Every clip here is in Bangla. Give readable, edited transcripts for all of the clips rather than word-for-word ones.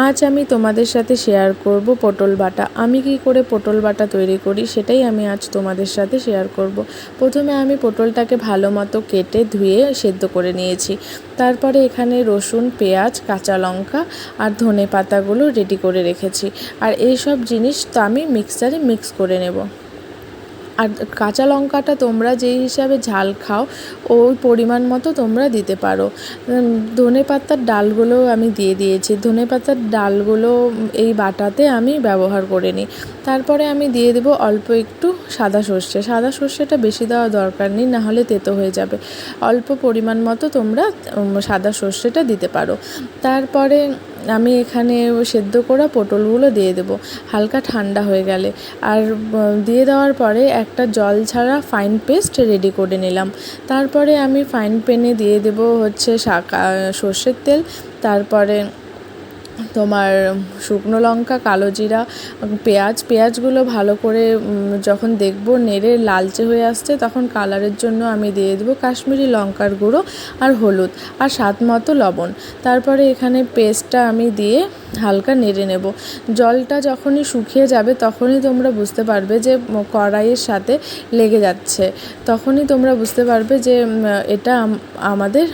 আজ আমি তোমাদের সাথে শেয়ার করব পটল বাটা। আমি কি করে পটল বাটা তৈরি করি সেটাই আমি আজ তোমাদের সাথে শেয়ার করব। প্রথমে আমি পটলটাকে ভালো মতো কেটে ধুয়ে সেদ্ধ করে নিয়েছি। তারপরে এখানে রসুন, পেঁয়াজ, কাঁচা লঙ্কা আর ধনে পাতাগুলো রেডি করে রেখেছি। আর এই সব জিনিস তো আমি মিক্সারে মিক্স করে নেব। আর কাঁচা লঙ্কাটা তোমরা যেই হিসাবে ঝাল খাও ওই পরিমাণ মতো তোমরা দিতে পারো। ধনেপাতার ডালগুলোও আমি দিয়ে দিয়েছি। ধনেপাতার ডালগুলো এই বাটাতে আমি ব্যবহার করে নিই। তারপরে আমি দিয়ে দেবো অল্প একটু সাদা সর্ষে। সাদা সর্ষেটা বেশি দেওয়া দরকার নেই, নাহলে তেতো হয়ে যাবে। অল্প পরিমাণ মতো তোমরা সাদা সর্ষেটা দিতে পারো। তারপরে আমি এখানে সেদ্ধ করা পটলগুলো দিয়ে দেবো হালকা ঠান্ডা হয়ে গেলে। আর দিয়ে দেওয়ার পরে একটা জল ছাড়া ফাইন পেস্ট রেডি করে নিলাম। তারপরে আমি ফ্রাইং প্যানে দিয়ে দেবো হচ্ছে সর্ষের তেল। তারপরে তোমার শুকনো লঙ্কা, কালো জিরা, পেঁয়াজগুলো ভালো করে যখন দেখবো নেড়ে লালচে হয়ে আসছে, তখন কালারের জন্য আমি দিয়ে দেবো কাশ্মীরি লঙ্কার গুঁড়ো আর হলুদ আর স্বাদ মতো লবণ। তারপরে এখানে পেস্টটা আমি দিয়ে হালকা নেড়ে নেব। জলটা যখনই শুকিয়ে যাবে তখনই তোমরা বুঝতে পারবে যে কড়াইয়ের সাথে লেগে যাচ্ছে। তখনই তোমরা বুঝতে পারবে যে এটা আমাদের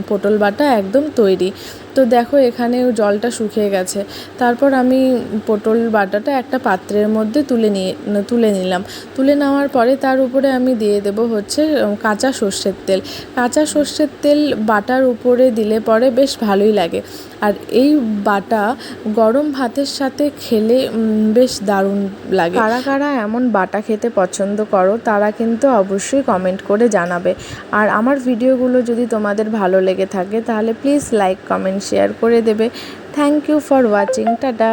পটল বাটা একদম তৈরি। তো দেখো এখানে জলটা শুকিয়ে গেছে। তারপর আমি পটল বাটাটা একটা পাত্রের মধ্যে তুলে নিলাম। তুলে নেওয়ার পরে তার উপরে আমি দিয়ে দেবো হচ্ছে কাঁচা সর্ষের তেল। কাঁচা সর্ষের তেল বাটার উপরে দিলে পরে বেশ ভালোই লাগে। আর এই বাটা গরম ভাতের সাথে খেলে বেশ দারুণ লাগে। কারা কারা এমন বাটা খেতে পছন্দ করো তারা কিন্তু অবশ্যই কমেন্ট করে জানাবে। আর আমার ভিডিওগুলো যদি তোমাদের ভালো লেগে থাকে তাহলে প্লিজ লাইক, কমেন্ট, শেয়ার করে দেবে। Thank you for watching. Tata.